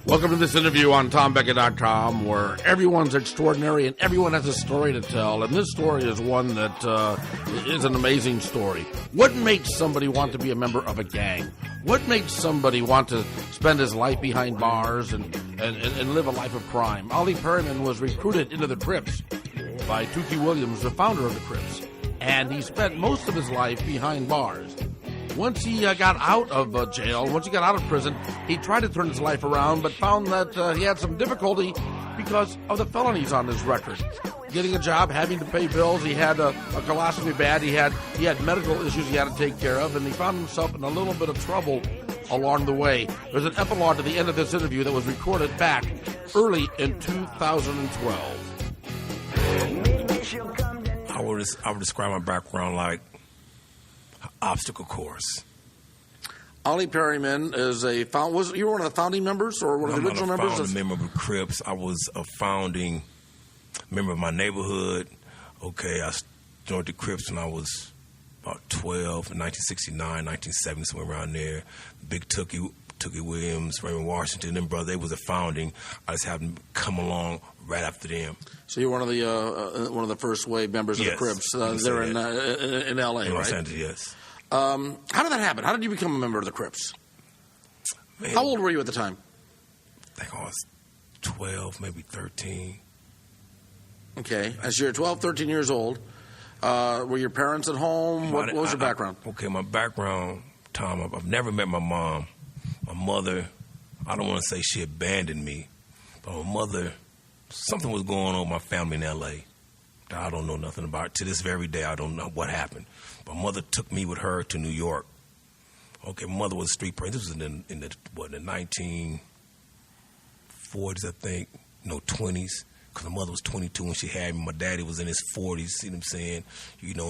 Welcome to this interview on TomBecka.com, where everyone's extraordinary and everyone has a story to tell. And this story is one that is an amazing story. What makes somebody want to be a member of a gang? What makes somebody want to spend his life behind bars and live a life of crime? Ollie Perryman was recruited into the Crips by Tookie Williams, the founder of the Crips. And he spent most of his life behind bars. Once he got out of jail, once he got out of prison, he tried to turn his life around, but found that he had some difficulty because of the felonies on his record. Getting a job, having to pay bills, he had a colostomy bag, he had medical issues he had to take care of, and he found himself in a little bit of trouble along the way. There's an epilogue to the end of this interview that was recorded back early in 2012. I would describe my background like obstacle course. Ollie Perryman is you were one of the founding members or one of the original members? I'm not a founding member of the Crips. I was a founding member of my neighborhood. Okay, I joined the Crips when I was about 12, in 1969, 1970, somewhere around there. Big Tookie Williams, Raymond Washington, them brothers, they was a founding. I just happened to come along right after them. So you're one of the first wave members of the Crips. They're in L.A., in right? Los Angeles, yes. How did that happen? How did you become a member of the Crips? Man, how old were you at the time? I think I was 12, maybe 13. Okay. As you're 12, 13 years old, were your parents at home? What was your background? My background, Tom, I've never met my mom. My mother, I don't want to say she abandoned me, but my mother, something was going on with my family in L.A. that I don't know nothing about. To this very day, I don't know what happened. My mother took me with her to New York. Okay, my mother was a street person. This was in the 1940s, I think, 20s, because my mother was 22 when she had me. My daddy was in his 40s, see what I'm saying?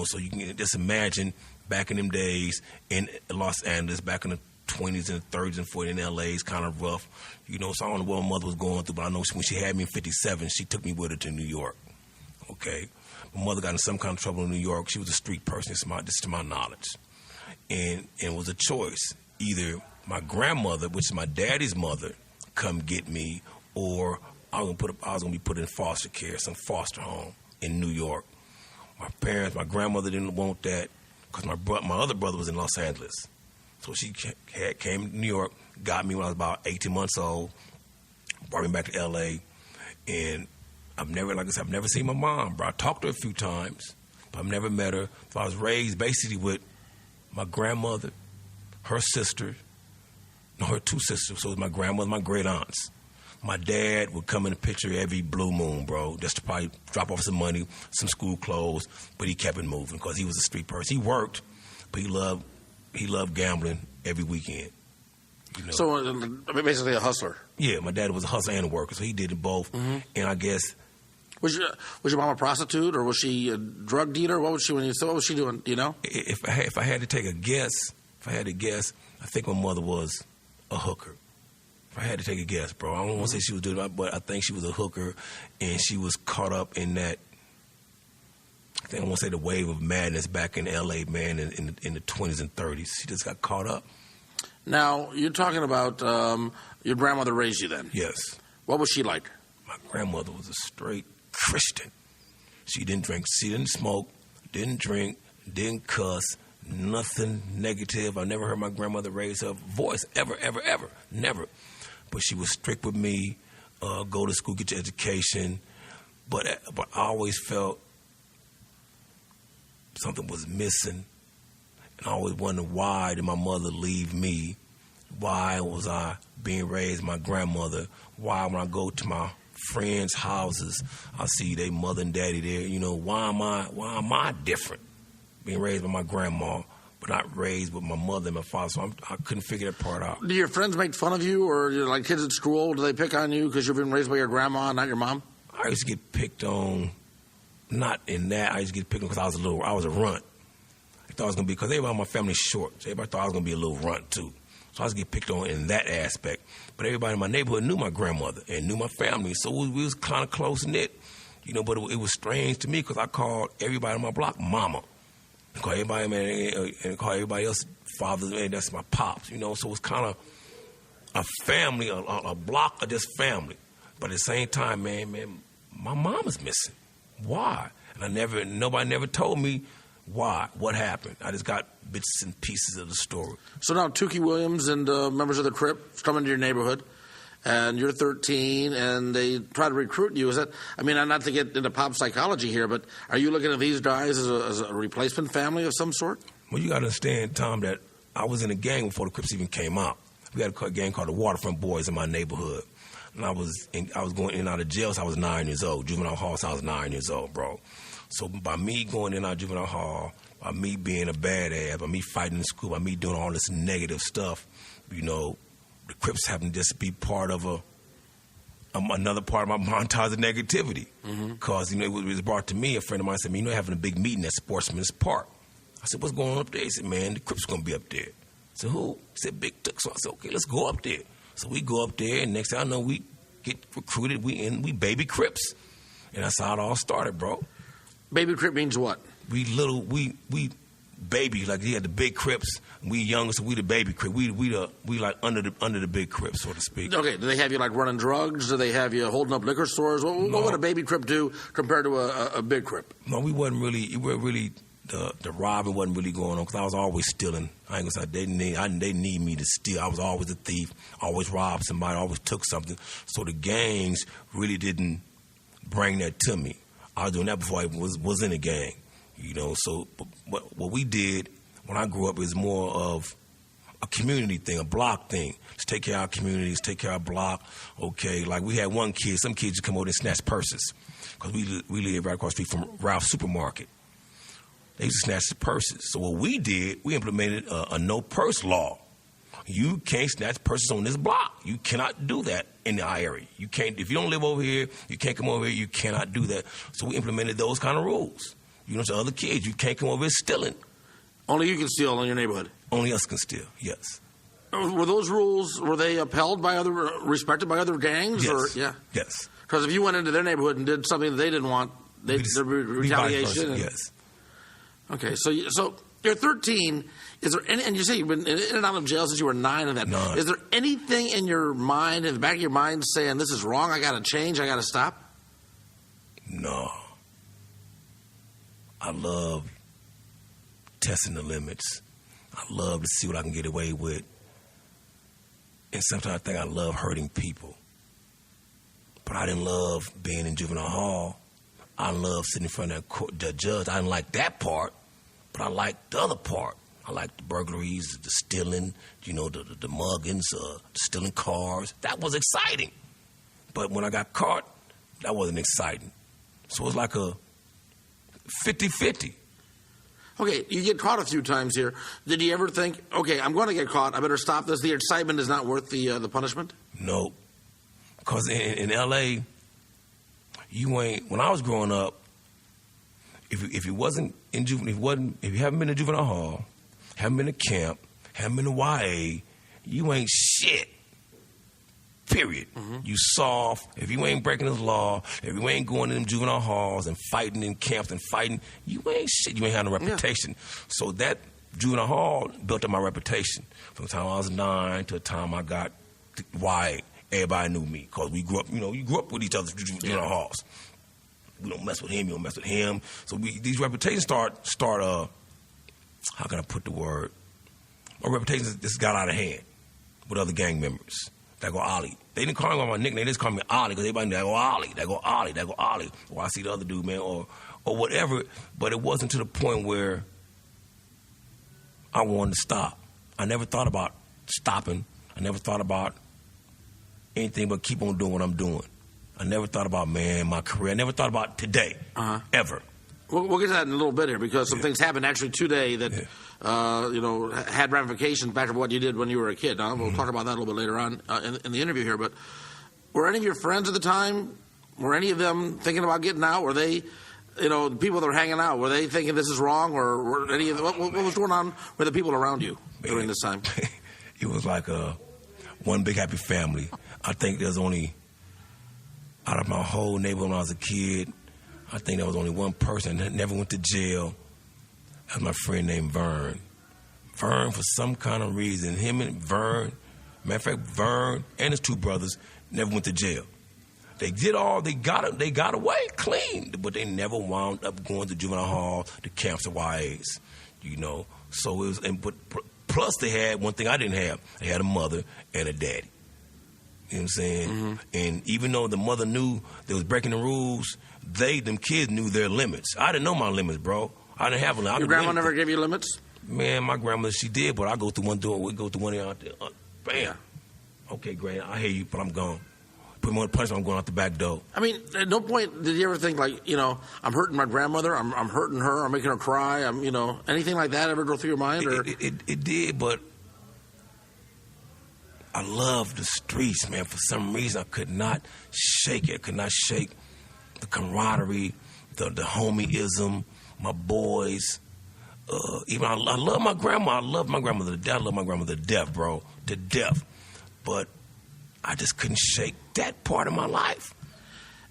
So you can just imagine back in them days in Los Angeles, back in the 20s and 30s and 40s in L.A. is kind of rough. So I don't know what my mother was going through, but I know when she had me in 57, she took me with her to New York. Okay? My mother got in some kind of trouble in New York. She was a street person, this to my knowledge. And it was a choice. Either my grandmother, which is my daddy's mother, come get me, or I was going to be put in foster care, some foster home in New York. My grandmother didn't want that because my other brother was in Los Angeles. So she came to New York, got me when I was about 18 months old, brought me back to L.A., and I've never seen my mom, bro. I talked to her a few times, but I've never met her. So I was raised basically with my grandmother, her sister, her two sisters. So it was my grandmother, my great aunts. My dad would come in the picture every blue moon, bro, just to probably drop off some money, some school clothes, but he kept it moving because he was a street person. He worked, but he loved gambling every weekend. So basically a hustler. Yeah, my dad was a hustler and a worker, so he did it both. Mm-hmm. And I guess was your mom a prostitute or was she a drug dealer? What was she doing? Do you know? If I had to take a guess, I think my mother was a hooker. If I had to take a guess, bro, I don't want to say she was doing that, but I think she was a hooker, and she was caught up in that. I think I want to say the wave of madness back in L.A., man, in the 20s and 30s. She just got caught up. Now, you're talking about your grandmother raised you then? Yes. What was she like? My grandmother was a straight Christian. She didn't drink, she didn't smoke, didn't drink, didn't cuss, nothing negative. I never heard my grandmother raise her voice, ever, never. But she was strict with me, go to school, get your education. But I always felt something was missing. And I always wondered, why did my mother leave me? Why was I being raised by my grandmother? Why when I go to my friends' houses, I see their mother and daddy there. Why am I different? Being raised by my grandma, but not raised with my mother and my father. So I couldn't figure that part out. Do your friends make fun of you, or like kids at school? Do they pick on you because you've been raised by your grandma, not your mom? I used to get picked on, not in that. I used to get picked on because I was a runt. I thought I was going to be, because everybody in my family is short. So everybody thought I was going to be a little runt, too. So I was getting picked on in that aspect. But everybody in my neighborhood knew my grandmother and knew my family. So we was kind of close-knit, but it was strange to me because I called everybody on my block mama. I called everybody, man, and call everybody else father, man, that's my pops, So it was kind of a family, a block of just family. But at the same time, man, my mom is missing. Why? And nobody never told me why, what happened. I just got bits and pieces of the story. So now Tookie Williams and members of the Crips come into your neighborhood, and you're 13, and they try to recruit you. Is that? I mean, not to get into pop psychology here, but are you looking at these guys as a replacement family of some sort? Well, you got to understand, Tom, that I was in a gang before the Crips even came out. We had a gang called the Waterfront Boys in my neighborhood. And I was going in and out of jail since I was 9 years old. Juvenile hall since I was 9 years old, bro. So by me going in and out of juvenile hall, by me being a badass, by me fighting in school, by me doing all this negative stuff, you know, the Crips having to just be part of another part of my montage of negativity. Because, you know, it was brought to me, a friend of mine said, man, you know, having a big meeting at Sportsman's Park. I said, what's going on up there? He said, man, the Crips going to be up there. I said, who? He said, Big Took. So I said, okay, let's go up there. So we go up there, and next thing I know, we get recruited. We baby Crips. And that's how it all started, bro. Baby Crip means what? We baby, like he had the big Crips, we younger, so we the baby Crip. We like under the big Crips, so to speak. Okay, do they have you like running drugs? Do they have you holding up liquor stores? What would a baby Crip do compared to a big Crip? No, we weren't really the robbing wasn't really going on because I was always stealing. I ain't gonna say they need me to steal. I was always a thief, always robbed somebody, always took something. So the gangs really didn't bring that to me. I was doing that before I was in a gang, you know. So what we did when I grew up is more of a community thing, a block thing. Let's take care of our communities, take care of our block. Okay, like we had one kid, some kids would come over and snatch purses because we live right across the street from Ralph's Supermarket. They used to snatch the purses. So what we did, we implemented a no purse law. You can't snatch purses on this block. You cannot do that in our area. You can't, if you don't live over here, you can't come over here, you cannot do that. So we implemented those kind of rules. You know, to other kids, you can't come over here stealing. Only you can steal in your neighborhood? Only us can steal, yes. Were those rules, were they upheld by respected by other gangs? Yes. Or, yeah. Yes. Because if you went into their neighborhood and did something that they didn't want, there'd be retaliation? Yes. Okay, so you're 13. Is there any, and you say you've been in and out of jail since you were 9 and that. None. Is there anything in your mind, in the back of your mind, saying this is wrong, I got to change, I got to stop? No. I love testing the limits. I love to see what I can get away with. And sometimes I think I love hurting people. But I didn't love being in juvenile hall. I love sitting in front of the judge. I didn't like that part, but I liked the other part. I liked the burglaries, the stealing, you know, the muggings, stealing cars. That was exciting. But when I got caught, that wasn't exciting. So it was like a 50-50. Okay, you get caught a few times here. Did you ever think, okay, I'm going to get caught, I better stop this? The excitement is not worth the punishment? No. Because in L.A., when I was growing up, if you wasn't in if you haven't been in juvenile hall, haven't been to camp, haven't been to YA, you ain't shit. Period. Mm-hmm. You soft. If you ain't breaking this law, if you ain't going to them juvenile halls and fighting in camps and fighting, you ain't shit. You ain't had no reputation. Yeah. So that juvenile hall built up my reputation. From the time I was 9 to the time I got to YA. Everybody knew me because we grew up, you know, you grew up with each other's juvenile halls. We don't mess with him, you don't mess with him. So these reputations start how can I put the word? My reputation just got out of hand with other gang members. That go Ollie. They didn't call me by my nickname. They just called me Ollie because everybody knew that go Ollie. That go Ollie. That go Ollie. Or I see the other dude, man, or whatever. But it wasn't to the point where I wanted to stop. I never thought about stopping. I never thought about anything but keep on doing what I'm doing. I never thought about, man, my career. I never thought about today, ever. We'll get to that in a little bit here because some things happened actually today that, you know, had ramifications back to what you did when you were a kid. We'll talk about that a little bit later on in the interview here. But were any of your friends at the time, were any of them thinking about getting out? Were they, you know, the people that were hanging out, were they thinking this is wrong? Or were any of them, what was going on with the people around you during this time? It was like one big happy family. I think there's only, out of my whole neighborhood when I was a kid, I think there was only one person that never went to jail. That was my friend named Vern. Vern, for some kind of reason, him and Vern, Matter of fact, Vern and his two brothers never went to jail. They got away clean, but they never wound up going to juvenile hall, the camps, the YAs, you know. So it was, but plus they had one thing I didn't have. They had a mother and a daddy. You know what I'm saying? Mm-hmm. And even though the mother knew they was breaking the rules, them kids knew their limits. I didn't know my limits, bro. I didn't have a limit. Your grandma never gave you limits? Man, my grandmother, she did, but I go through one door, we go through one out there. Bam. Okay, Granny, I hear you, but I'm gone. Put me on the punishment, I'm going out the back door. I mean, at no point did you ever think, like, you know, I'm hurting my grandmother, I'm hurting her, I'm making her cry, you know, anything like that ever go through your mind? Or? It did, but I love the streets, man. For some reason, I could not shake it. I could not shake the camaraderie, the homieism, my boys. Even I love my grandma. I love my grandmother to death. I love my grandmother to death, bro, to death. But I just couldn't shake that part of my life.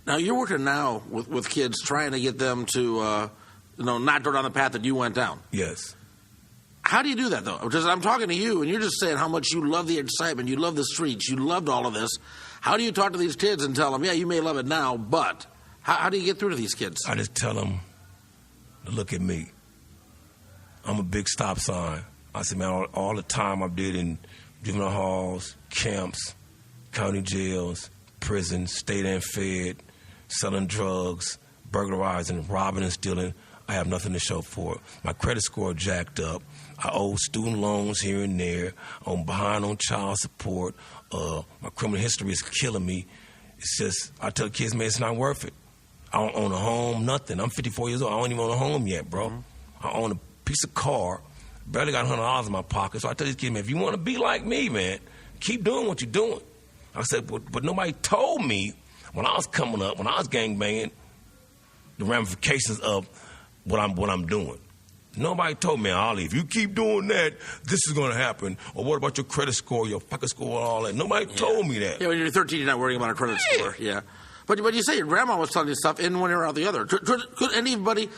Now, you're working now with kids, trying to get them to, not go down the path that you went down. Yes. How do you do that, though? Because I'm talking to you, and you're just saying how much you love the excitement, you love the streets, you loved all of this. How do you talk to these kids and tell them, yeah, you may love it now, but how do you get through to these kids? I just tell them to look at me. I'm a big stop sign. I said, man, all the time I did in juvenile halls, camps, county jails, prisons, state and fed, selling drugs, burglarizing, robbing and stealing, I have nothing to show for it. My credit score jacked up. I owe student loans here and there. I'm behind on child support. My criminal history is killing me. It's just, I tell kids, man, it's not worth it. I don't own a home, nothing. I'm 54 years old. I don't even own a home yet, bro. Mm-hmm. I own a piece of car. Barely got $100 in my pocket. So I tell these kids, man, if you want to be like me, man, keep doing what you're doing. I said, but nobody told me when I was coming up, when I was gangbanging, the ramifications of what I'm doing. Nobody told me, Ollie, if you keep doing that, this is going to happen. Or what about your credit score, your FICO score, all that? Nobody told me that. Yeah, when you're 13, you're not worrying about a credit score. Yeah. But you say your grandma was telling you stuff in one ear out the other. Could anybody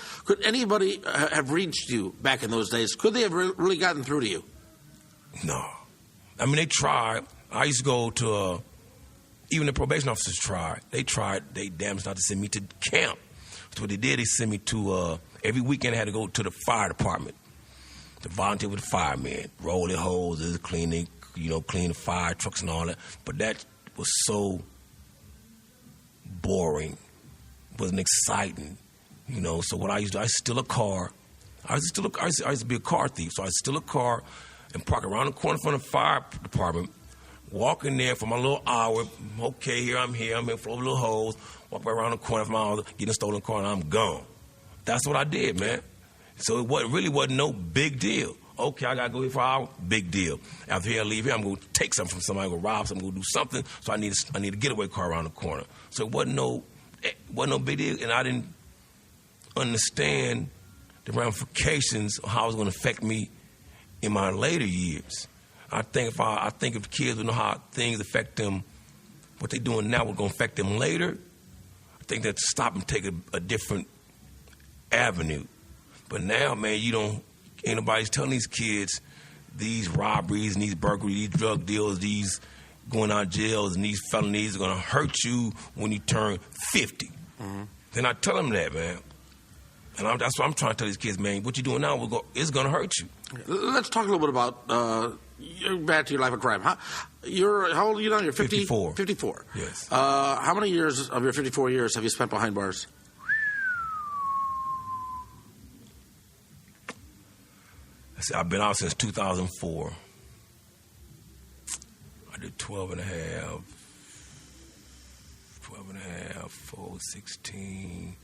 have reached you back in those days? Could they have really gotten through to you? No. I mean, they tried. I used to go to, even the probation officers tried. They tried. They damaged not to send me to camp. So what they did, they sent me to, every weekend I had to go to the fire department to volunteer with the firemen, roll their hoses, clean the fire trucks and all that. But that was so boring, wasn't exciting, So what I used to do, I steal a car. I used to be a car thief, so I steal a car and park around the corner from the fire department, walk in there for my little hour. Okay, I'm here for a little hose. Walk around the corner from my house, get a stolen car, and I'm gone. That's what I did, man. So it really wasn't no big deal. Okay, I got to go here for an hour, big deal. After here, I leave here, I'm going to take something from somebody, go rob something, go do something. So I need a getaway car around the corner. So it wasn't no big deal, and I didn't understand the ramifications of how it was going to affect me in my later years. I think if kids would know how things affect them, what they're doing now was going to affect them later, I think they'd stop and take a different avenue. But now, man, ain't nobody's telling these kids these robberies and these burglaries, these drug deals, these going out of jails and these felonies are going to hurt you when you turn 50. Mm-hmm. They're not telling them that, man. And that's what I'm trying to tell these kids, man. What you're doing now is going to hurt you. Let's talk a little bit about back to your life of crime. How old are you now? You're 54. 54. Yes. How many years of your 54 years have you spent behind bars? I've been out since 2004. I did 12 and a half, 4, 16.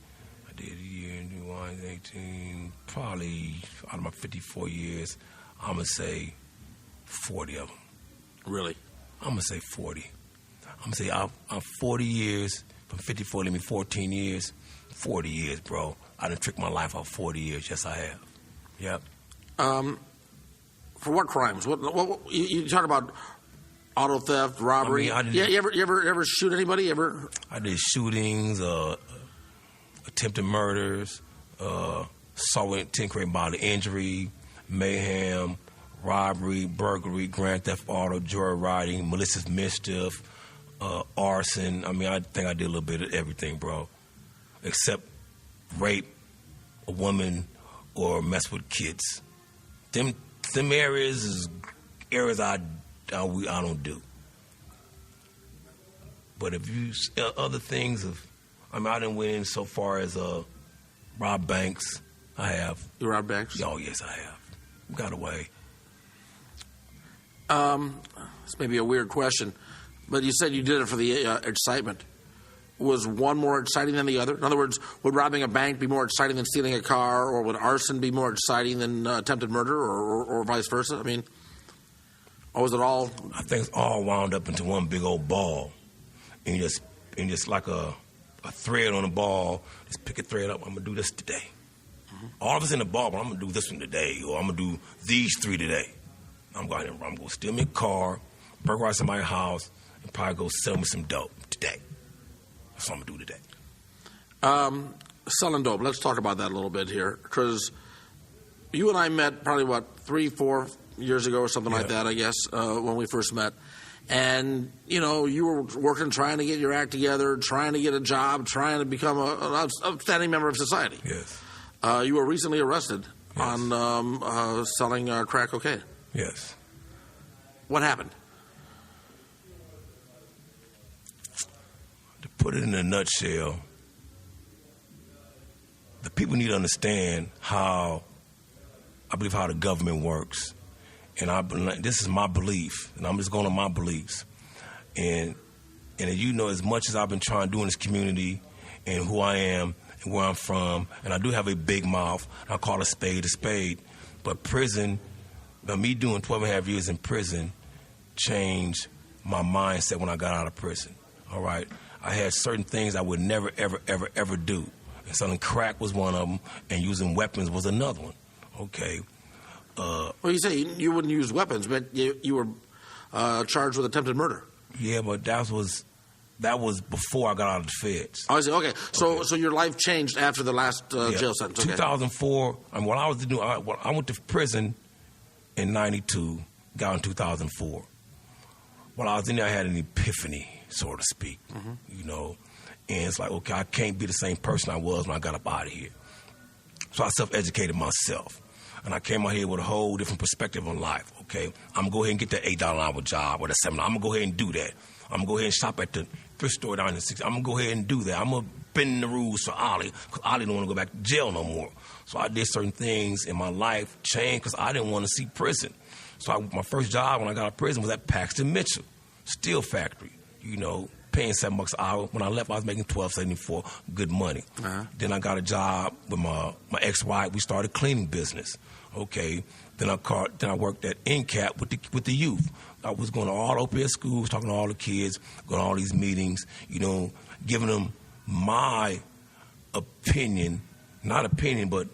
I did a year in 18. Probably out of my 54 years, I'm going to say 40 of them. Really? I'm going to say 40. I'm going to say I'm 40 years, from 54 to me 14 years. 40 years, bro. I done tricked my life out 40 years. Yes, I have. Yep. For what crimes? What you talk about auto theft, robbery? You ever shoot anybody? I did shootings, attempted murders, assault with intent, creating bodily injury, mayhem, robbery, burglary, grand theft auto, joyriding, malicious mischief, arson. I mean, I think I did a little bit of everything, bro, except rape a woman or mess with kids. Them areas is areas I don't do. But if you other things I didn't win so far as rob banks. I have. You robbed banks? Oh yes, I have. Got away. This may be a weird question, but you said you did it for the excitement. Was one more exciting than the other? In other words, would robbing a bank be more exciting than stealing a car, or would arson be more exciting than attempted murder, or vice versa? I mean, or was it all? I think it's all wound up into one big old ball, and just like a thread on a ball. Just pick a thread up. I'm gonna do this today. Mm-hmm. All of us in the ball, but I'm gonna do this one today, or I'm gonna do these 3 today. I'm going to steal me a car, burglarize somebody's house, and probably go sell me some dope today. That's what I'm going to do today. Selling dope. Let's talk about that a little bit here. Because you and I met probably, 3-4 years ago or something like that, I guess, when we first met. And, you were working, trying to get your act together, trying to get a job, trying to become an outstanding member of society. Yes. You were recently arrested on selling crack cocaine. Yes. What happened? To put it in a nutshell, the people need to understand how the government works. And this is my belief, and I'm just going on my beliefs. And as much as I've been trying to do in this community and who I am and where I'm from, and I do have a big mouth, and I call a spade, but prison, me doing 12 and a half years in prison changed my mindset when I got out of prison, all right? I had certain things I would never, ever, ever, ever do. And selling crack was one of them, and using weapons was another one, okay? Well, you say you wouldn't use weapons, but you were charged with attempted murder. Yeah, but that was before I got out of the feds. Oh, I see. Okay. So your life changed after the last jail sentence. Okay. 2004, what I was doing, I went to prison in 92, got in 2004. While I was in there, I had an epiphany, so to speak, and it's like, okay, I can't be the same person I was when I got up out of here. So I self-educated myself, and I came out here with a whole different perspective on life, okay? I'm going to go ahead and get that $8 an hour job or that $7. I'm going to go ahead and do that. I'm going to go ahead and shop at the thrift store down in the 60s. I'm going to go ahead and do that. I'm going to bend the rules for Ollie, because Ollie don't want to go back to jail no more. So I did certain things in my life, changed, because I didn't want to see prison. So my first job when I got out of prison was at Paxton Mitchell, steel factory, paying $7 an hour. When I left, I was making $12.74, good money. Uh-huh. Then I got a job with my ex-wife. We started a cleaning business, okay? Then I worked at NCAP with the youth. I was going to all open schools, talking to all the kids, going to all these meetings, giving them my opinion, but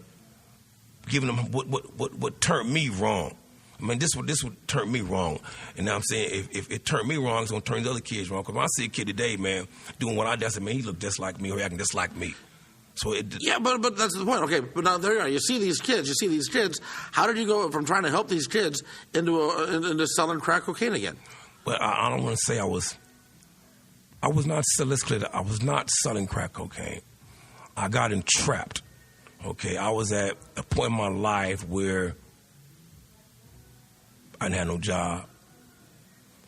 giving them what turned me wrong. I mean, this would turn me wrong. And now I'm saying if it turned me wrong, it's going to turn the other kids wrong. Because when I see a kid today, man, doing what I do, I say, man, he look just like me or acting just like me. So but that's the point. Okay, but now there you are. You see these kids. How did you go from trying to help these kids into selling crack cocaine again? Well, I don't want to say I was not selling crack cocaine. I got entrapped. Okay, I was at a point in my life where I didn't have no job.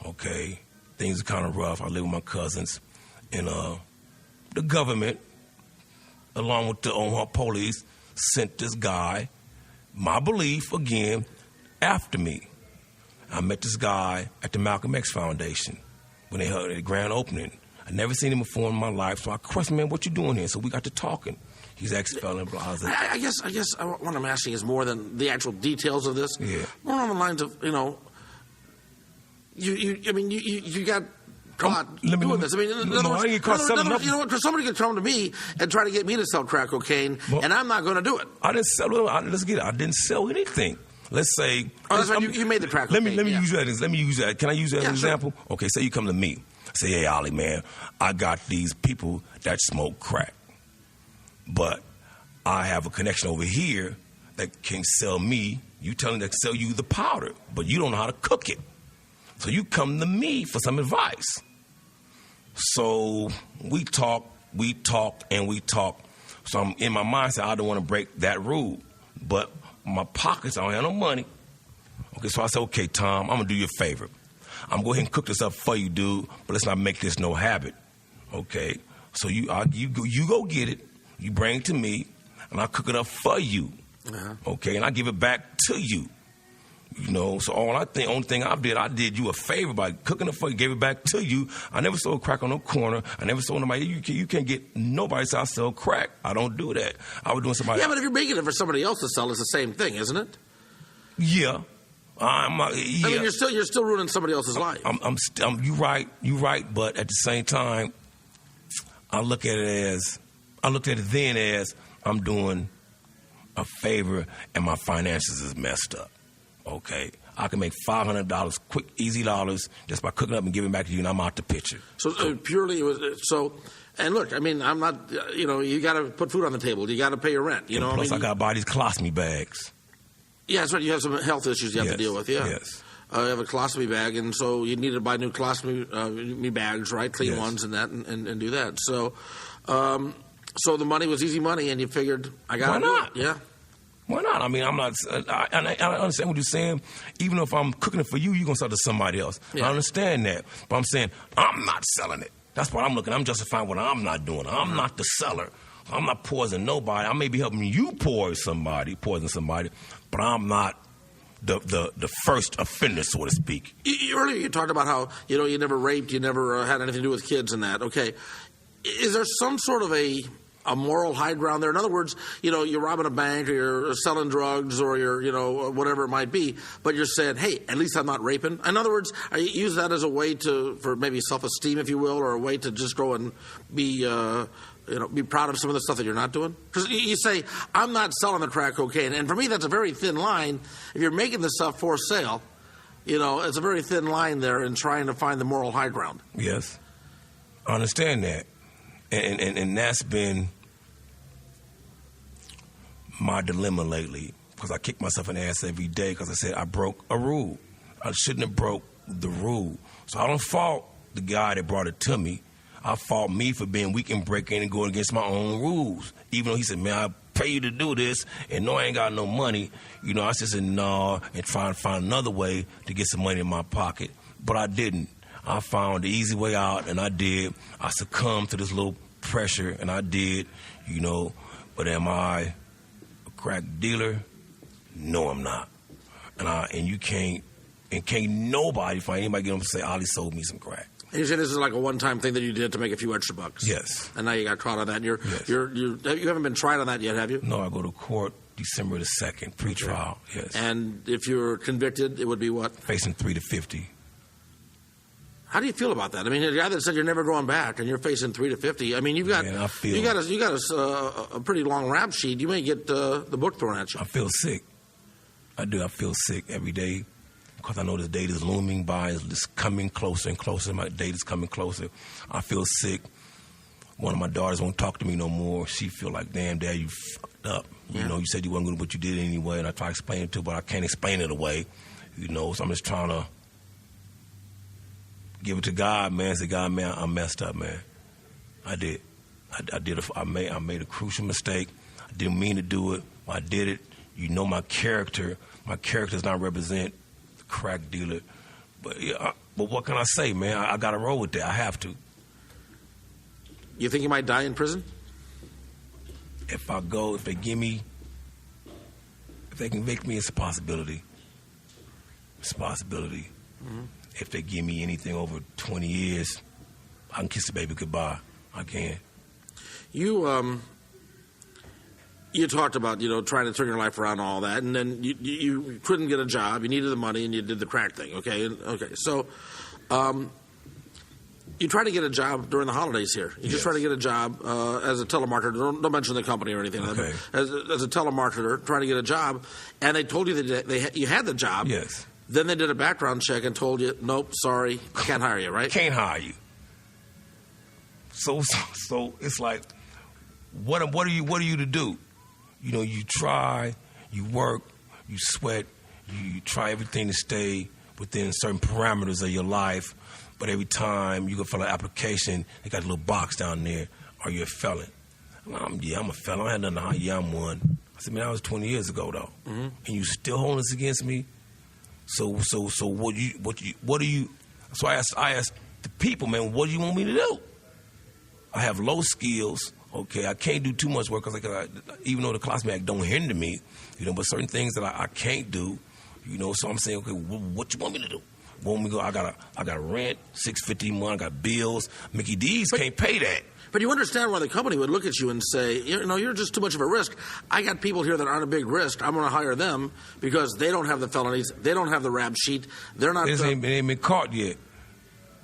Okay, things are kind of rough. I live with my cousins, and the government, along with the police, sent this guy, my belief again, after me. I met this guy at the Malcolm X Foundation when they had a grand opening. I never seen him before in my life, so I questioned, man, what you doing here? So we got to talking. He's ex-felon, blah, blah. I guess what I'm asking is more than the actual details of this. Yeah. More on the lines of, you got caught doing this. I mean, in other words, I ain't caught selling nothing. You know what? Because somebody could come to me and try to get me to sell crack cocaine, and I'm not going to do it. I didn't sell. Let's get it. I didn't sell anything. Let's say. Oh, that's right. You made the crack cocaine. Let me use that. Let me use that. Can I use that as an example? Sure. Okay. Say you come to me. Say, hey, Ollie, man, I got these people that smoke crack, but I have a connection over here that can sell me You tell them to sell you the powder, but you don't know how to cook it. So you come to me for some advice. So we talk. So I'm in my mindset, I don't want to break that rule. But my pockets, I don't have no money. Okay, so I said, okay, Tom, I'm going to do you a favor. I'm going to go ahead and cook this up for you, dude, but let's not make this no habit. Okay, so you go get it. You bring it to me, and I'll cook it up for you. Uh-huh. Okay, and I give it back to you. You know, so only thing I did you a favor by cooking it for you, gave it back to you. I never sold crack on no corner. I never sold nobody. You can't get nobody to sell crack. I don't do that. I was doing somebody. Yeah, but if you're making it for somebody else to sell, it's the same thing, isn't it? Yeah. Yeah. I mean, you're still ruining somebody else's life. You right. But at the same time, I looked at it then as I'm doing a favor, and my finances is messed up. Okay, I can make $500, quick, easy dollars, just by cooking up and giving back to you, and I'm out the picture. So purely, and look, I mean, I'm not, you got to put food on the table. You got to pay your rent. Plus, I got to buy these colostomy bags. Yeah, that's right. You have some health issues you have to deal with. Yeah. Yes. You have a colostomy bag, and so you need to buy new colostomy bags, right? Clean ones and that, and do that. So, so the money was easy money, and you figured, I got to do it. Yeah. Why not? I mean, I understand what you're saying. Even if I'm cooking it for you, you're going to sell it to somebody else. Yeah. I understand that. But I'm saying, I'm not selling it. That's what I'm looking at. I'm justifying what I'm not doing. I'm not the seller. I'm not poisoning nobody. I may be helping you poison somebody, but I'm not the first offender, so to speak. Earlier you talked about how, you never raped, you never had anything to do with kids and that. Okay. Is there some sort of a moral high ground there? In other words, you're robbing a bank or you're selling drugs or you're, whatever it might be, but you're saying, hey, at least I'm not raping. In other words, I use that as a way for maybe self-esteem, if you will, or a way to just go and be proud of some of the stuff that you're not doing. Because you say, I'm not selling the crack cocaine. And for me, that's a very thin line. If you're making this stuff for sale, it's a very thin line there in trying to find the moral high ground. Yes. I understand that. And that's been my dilemma lately, because I kick myself in the ass every day because I said I broke a rule. I shouldn't have broke the rule. So I don't fault the guy that brought it to me. I fault me for being weak and breaking and going against my own rules. Even though he said, man, I pay you to do this, and no, I ain't got no money. I just said no and try and find another way to get some money in my pocket. But I didn't. I found the easy way out, and I did. I succumbed to this little pressure, and I did, But am I a crack dealer? No, I'm not. And can't nobody find anybody get them to say, Ollie sold me some crack. And you say this is like a one-time thing that you did to make a few extra bucks. Yes. And now you got caught on that. Yes. You haven't been tried on that yet, have you? No, I go to court December the 2nd, pre-trial. Okay. Yes. And if you're convicted, it would be what? Facing 3 to 50. How do you feel about that? I mean, the guy that said you're never going back, and you're facing 3 to 50. I mean, you got a pretty long rap sheet. You may get the book thrown at you. I feel sick. I do. I feel sick every day because I know this date is looming by. It's coming closer and closer. My date is coming closer. I feel sick. One of my daughters won't talk to me no more. She feel like, damn, Dad, you fucked up. Yeah. You said you wasn't going to, but you did it anyway. And I try to explain it to her, but I can't explain it away. So I'm just trying to give it to God, man. Say, God, man, I messed up, man. I did. I made a crucial mistake. I didn't mean to do it. I did it. My character. My character does not represent the crack dealer. But what can I say, man? I got to roll with that. I have to. You think you might die in prison? If they convict me, it's a possibility. It's a possibility. Mm-hmm. If they give me anything over 20 years, I can kiss the baby goodbye. I can. You talked about, trying to turn your life around and all that, and then you couldn't get a job. You needed the money, and you did the crack thing, okay? So you try to get a job during the holidays here. You just try to get a job as a telemarketer. Don't mention the company or anything. Okay. As a telemarketer, trying to get a job, and they told you that you had the job. Yes. Then they did a background check and told you, nope, sorry, can't hire you, right? Can't hire you. So it's like, what are you to do? You try, you work, you sweat, You try everything to stay within certain parameters of your life, but every time you go fill an application, they got a little box down there, are you a felon? Yeah, I'm a felon. I had nothing to hide. Yeah, I'm one. I said, man, that was 20 years ago, though. Mm-hmm. And you still holding this against me? So what do you, so I asked the people, man, what do you want me to do? I have low skills, okay, I can't do too much work because even though the classmate don't hinder me, but certain things that I can't do, so I'm saying, okay, what you want me to do? Want me to go? I got rent, $650 a month, I got bills. Mickey D's can't pay that. But you understand why the company would look at you and say, you're just too much of a risk. I got people here that aren't a big risk. I'm going to hire them because they don't have the felonies. They don't have the rap sheet. They're not. They ain't been caught yet.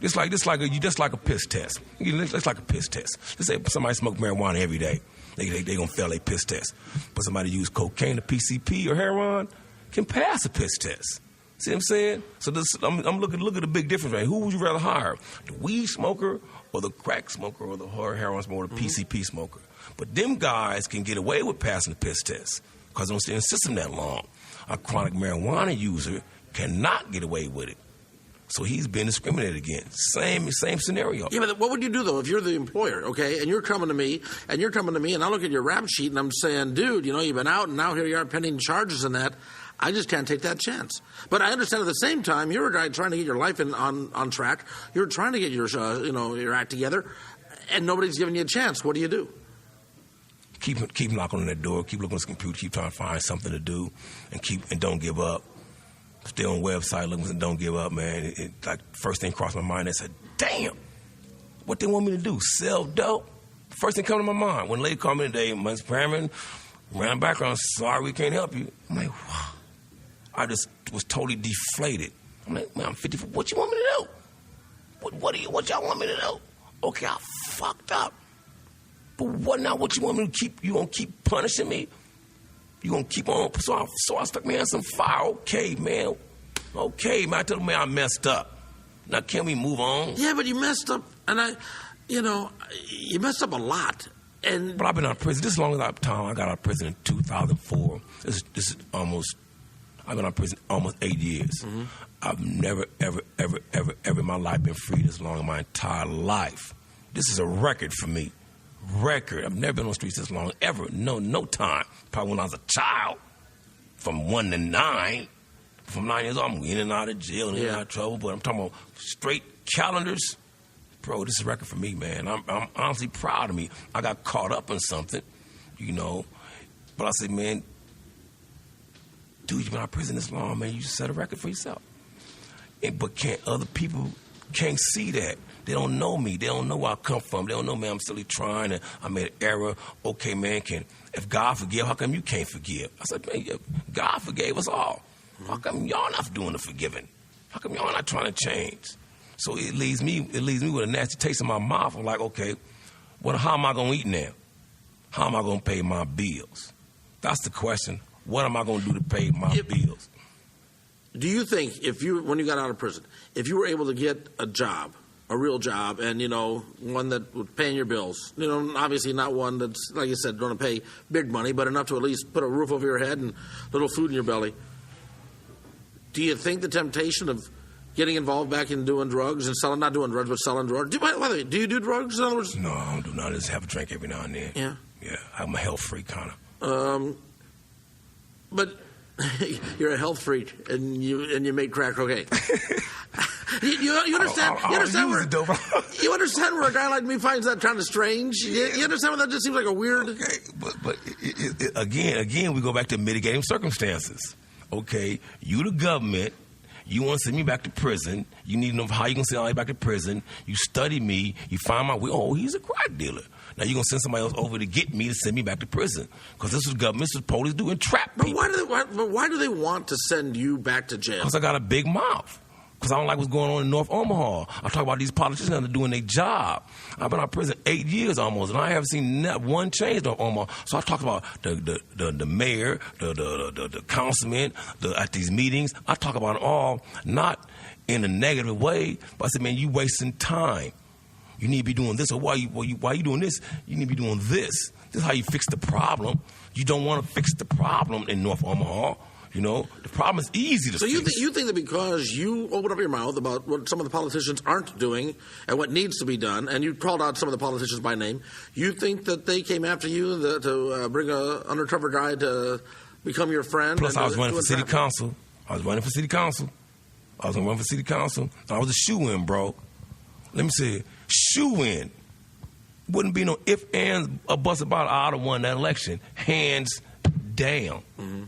Just like a piss test. It's like a piss test. Let's say somebody smoke marijuana every day. They gonna fail a piss test. But somebody use cocaine or PCP or heroin can pass a piss test. See what I'm saying? So I'm look at the big difference, right? Who would you rather hire? The weed smoker or the crack smoker or the heroin smoker or the PCP smoker? But them guys can get away with passing the piss test because they don't stay in the system that long. A chronic marijuana user cannot get away with it. So he's been discriminated against. Same scenario. Yeah, but what would you do, though, if you're the employer, okay, and you're coming to me, and I look at your rap sheet, and I'm saying, dude, you've been out, and now here you are pending charges and that. I just can't take that chance. But I understand at the same time, you're a guy trying to get your life on track. You're trying to get your act together, and nobody's giving you a chance. What do you do? Keep knocking on that door. Keep looking at the computer. Keep trying to find something to do, and don't give up. Stay on website looking and don't give up, man. Like first thing crossed my mind, I said, damn, what they want me to do? Sell dope? First thing come to my mind. When a lady called me today, Mr. Perryman, ran background, sorry we can't help you. I'm like, wow. I just was totally deflated. I'm like, man, I'm 54. What you want me to do? What y'all want me to do? Okay, I fucked up. But what now? What you want me to keep? You gonna keep punishing me? You gonna keep on? So I stuck my hands on fire. Okay, man. I told him, man, I messed up. Now can we move on? Yeah, but you messed up, and you messed up a lot. But I've been out of prison. This is long as I got out of prison in 2004. This is almost. I've been out of prison almost 8 years. Mm-hmm. I've never, ever in my life been free this long in my entire life. This is a record for me. Record. I've never been on the streets this long, ever. No time. Probably when I was a child, from 1 to 9. From 9 years old, I'm in and out of jail, in and out of trouble. But I'm talking about straight calendars. Bro, this is a record for me, man. I'm honestly proud of me. I got caught up in something, But I said, man, dude, you've been out of prison this long, man. You just set a record for yourself. But other people can't see that. They don't know me. They don't know where I come from. They don't know, man, I'm still trying, and I made an error. Okay, man, if God forgive, how come you can't forgive? I said, man, God forgave us all. How come y'all not doing the forgiving? How come y'all not trying to change? So it leaves me with a nasty taste in my mouth. I'm like, okay, how am I going to eat now? How am I going to pay my bills? That's the question. What am I going to do to pay my bills? Do you think when you got out of prison, if you were able to get a job, a real job, and, one that would pay your bills, obviously not one that's, like you said, going to pay big money, but enough to at least put a roof over your head and a little food in your belly, do you think the temptation of getting involved back in doing drugs and selling, not doing drugs, but selling drugs, by the way, do you do drugs, in other words? No, I don't do none. I just have a drink every now and then. Yeah? Yeah, I'm a health freak, kind of. But you're a health freak, and you make crack cocaine. You understand? You understand where a guy like me finds that kind of strange? You understand where that just seems like a weird. Okay, but again, we go back to mitigating circumstances. Okay, you the government. You want to send me back to prison. You need to know how you going to send Ollie back to prison. You study me. You find my way. Oh, he's a crack dealer. Now you're going to send somebody else over to get me to send me back to prison. Because this is government, this is police doing trap people. But why do they want to send you back to jail? Because I got a big mouth. Because I don't like what's going on in North Omaha. I talk about these politicians that are doing their job. I've been out of prison 8 years almost, and I haven't seen not one change in North Omaha. So I talk about the mayor, the councilman, at these meetings. I talk about it all, not in a negative way, but I said, man, you wasting time. You need to be doing this, or why you doing this? You need to be doing this. This is how you fix the problem. You don't want to fix the problem in North Omaha. You know, the problem is easy to fix. So you think that because you opened up your mouth about what some of the politicians aren't doing and what needs to be done, and you called out some of the politicians by name, you think that they came after you to bring an undercover guy to become your friend? Plus, I was running for city council. I was going to run for city council. I was a shoe-in, bro. Let me say, shoe-in. Wouldn't be no if, ands, or buts about it. I would have won that election. Hands down. Mm-hmm.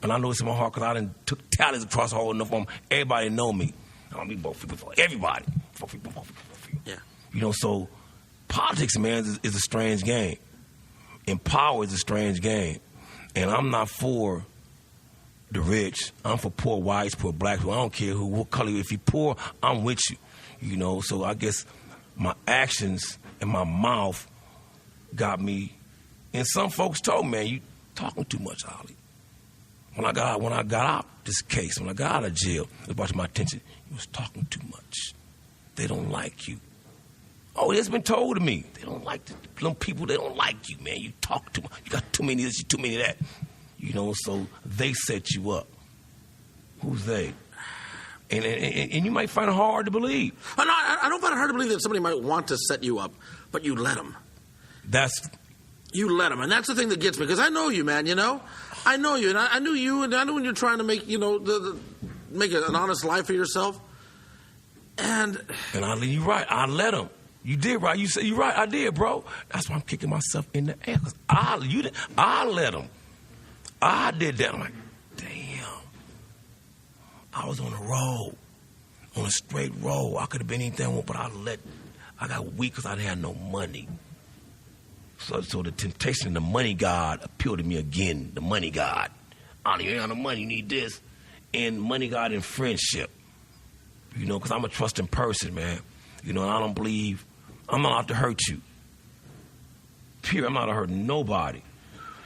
And I know it's in my heart because I done took tallies across the whole enough of them. Everybody know me. I mean, both people for everybody. Both people. Yeah. You know, so politics, man, is a strange game. And power is a strange game. And I'm not for the rich. I'm for poor whites, poor blacks. I don't care what color. If you're poor, I'm with you. You know, so I guess my actions and my mouth got me. And some folks told me, man, you talking too much, Ollie. When I got out this case, when I got out of jail, it brought to my attention, you was talking too much. They don't like you. Oh, it's been told to me. They don't like them people. They don't like you, man. You talk too much. You got too many of this, too many of that. You know, so they set you up. Who's they? And you might find it hard to believe. Oh, no, I don't find it hard to believe that somebody might want to set you up, but you let them. You let them, and that's the thing that gets me, because I know you, man, you know? I know you, and I knew you, and I knew when you're trying to make, you know, make an honest life for yourself. And Ollie, you're right. I let them. You did right. You said you're right. I did, bro. That's why I'm kicking myself in the air, because I let them. I did that. I'm like, damn. I was on a road, on a straight road. I could have been anything, but I got weak because I didn't have no money. So the temptation of the money god appealed to me again. The money god. Ollie, you ain't got no money, you need this. And money god and friendship. You know, because I'm a trusting person, man. You know, and I don't believe, I'm not out to hurt you. Period. I'm not out to hurt nobody.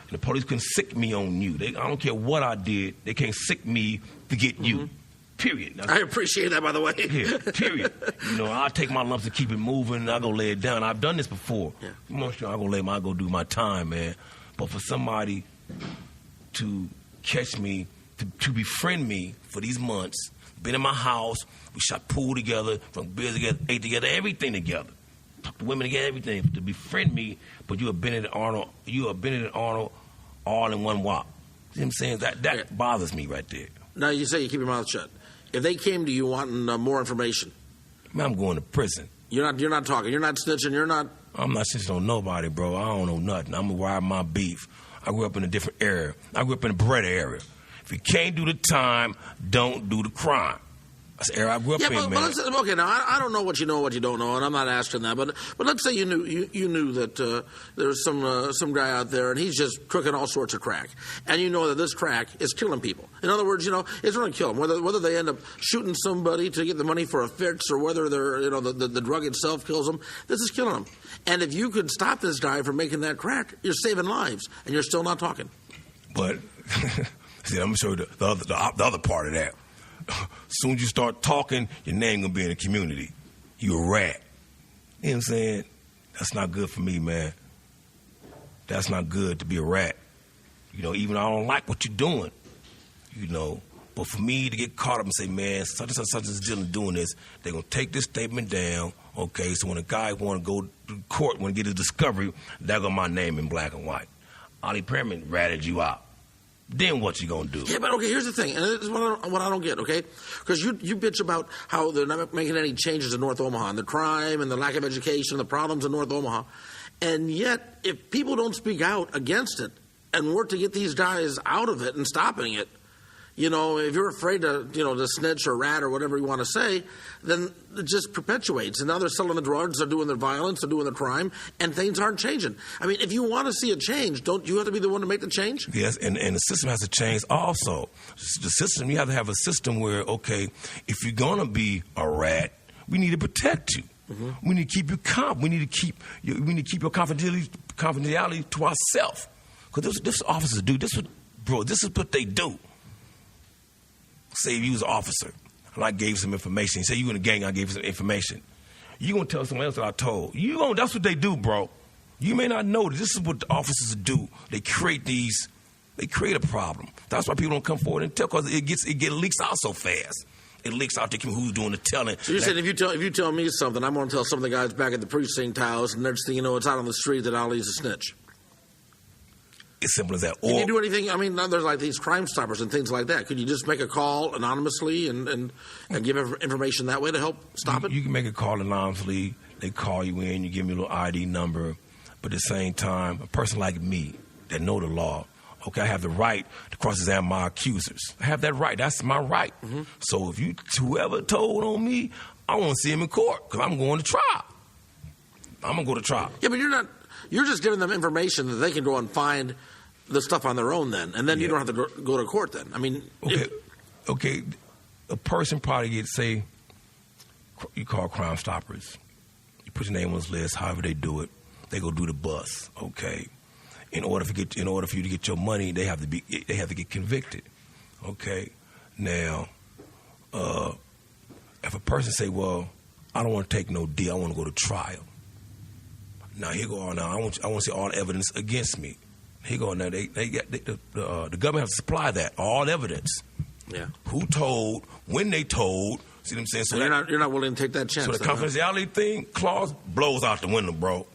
And the police couldn't sick me on you. I don't care what I did. They can't sick me to get you. Period. I appreciate that, by the way. Yeah, period. You know, I'll take my lumps and keep it moving, and I'll go lay it down. I've done this before. Yeah. I'm sure I'll go do my time, man. But for somebody to catch me, to befriend me for these months, been in my house, we shot pool together, drunk beers together, ate together, everything together. Talked to women together, everything. To befriend me, but you are Benedict Arnold all in one wop. See what I'm saying? That bothers me right there. Now, you say you keep your mouth shut. If they came to you wanting more information, man, I'm going to prison. You're not talking. You're not snitching. I'm not snitching on nobody, bro. I don't know nothing. I'm gonna ride my beef. I grew up in a different area. I grew up in the Beretta area. If you can't do the time, don't do the crime. That's the era I grew up in, man. Okay, now I don't know what you know, what you don't know, and I'm not asking that. But let's say you knew that there's some guy out there and he's just cooking all sorts of crack, and you know that this crack is killing people. In other words, you know, it's going to kill them. Whether they end up shooting somebody to get the money for a fix, or whether they're the drug itself kills them, this is killing them. And if you could stop this guy from making that crack, you're saving lives, and you're still not talking. But see, I'm going to show you the other part of that. Soon as you start talking, your name gonna be in the community. You a rat. You know what I'm saying? That's not good for me, man. That's not good to be a rat. You know, even I don't like what you're doing. You know, but for me to get caught up and say, man, such and such is doing this, they're gonna take this statement down. Okay, so when a guy want to go to court, want to get his discovery, there go my name in black and white. Ollie Perryman ratted you out. Then what you gonna do? Yeah, but okay, here's the thing, and this is what I don't get, okay? Because you bitch about how they're not making any changes in North Omaha, and the crime and the lack of education, the problems in North Omaha, and yet if people don't speak out against it and work to get these guys out of it and stopping it, you know, if you're afraid to snitch or rat or whatever you want to say, then it just perpetuates. And now they're selling the drugs, they're doing the violence, they're doing the crime, and things aren't changing. I mean, if you want to see a change, don't you have to be the one to make the change? Yes, and the system has to change also. The system, you have to have a system where, okay, if you're going to be a rat, we need to protect you. Mm-hmm. We need to keep you calm. We need to keep your confidentiality to ourselves. Because this officers do. This is what they do. Say if you was an officer and I gave some information. Say you in a gang, I gave you some information. You gonna tell someone else that I told. That's what they do, bro. You may not know that this is what the officers do. They create these They create a problem. That's why people don't come forward and tell, because it leaks out so fast. It leaks out to who's doing the telling. So you're saying if you tell me something, I'm going to tell some of the guys back at the precinct house, and next thing you know, it's out on the street that Ollie's a snitch. It's simple as that. Can you do anything? I mean, there's like these Crime Stoppers and things like that. Could you just make a call anonymously and give information that way to help stop it? You can make a call anonymously. They call you in. You give me a little ID number. But at the same time, a person like me that know the law, okay, I have the right to cross-examine my accusers. I have that right. That's my right. Mm-hmm. So if whoever told on me, I want to see him in court because I'm going to trial. I'm going to go to trial. Yeah, but you're just giving them information that they can go and find the stuff on their own then, and then you don't have to go to court then. I mean... Okay, a person probably gets, say, you call Crime Stoppers. You put your name on this list, however they do it. They go do the bus, okay? In order for you to get your money, they have to get convicted, okay? Now, if a person say, well, I don't want to take no deal, I want to go to trial. Now here go on. Now I want to see all the evidence against me. Here go now. The government has to supply that all evidence. Yeah. Who told? When they told? See what I'm saying? So you're not willing to take that chance. So the confidentiality thing clause blows out the window, bro.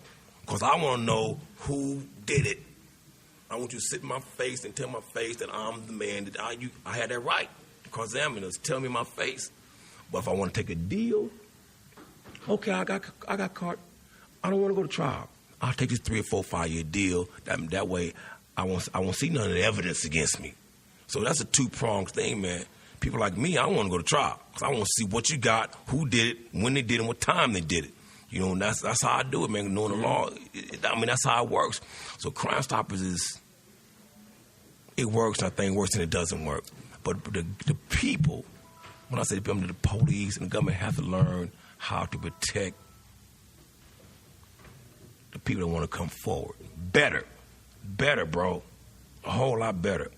Because I want to know who did it. I want you to sit in my face and tell my face that I'm the man that I had that right. Because examiners tell me in my face. But if I want to take a deal, okay, I got caught. I don't want to go to trial. I'll take this 3 or 4, 5 year deal. That way, I won't see none of the evidence against me. So that's a 2-pronged thing, man. People like me, I don't want to go to trial because I want to see what you got, who did it, when they did it, and what time they did it. You know, and that's how I do it, man. Knowing the law, that's how it works. So Crime Stoppers it works. I think worse than it doesn't work. But the people, when I say the police and the government have to learn how to protect the people that want to come forward. Better, bro. A whole lot better.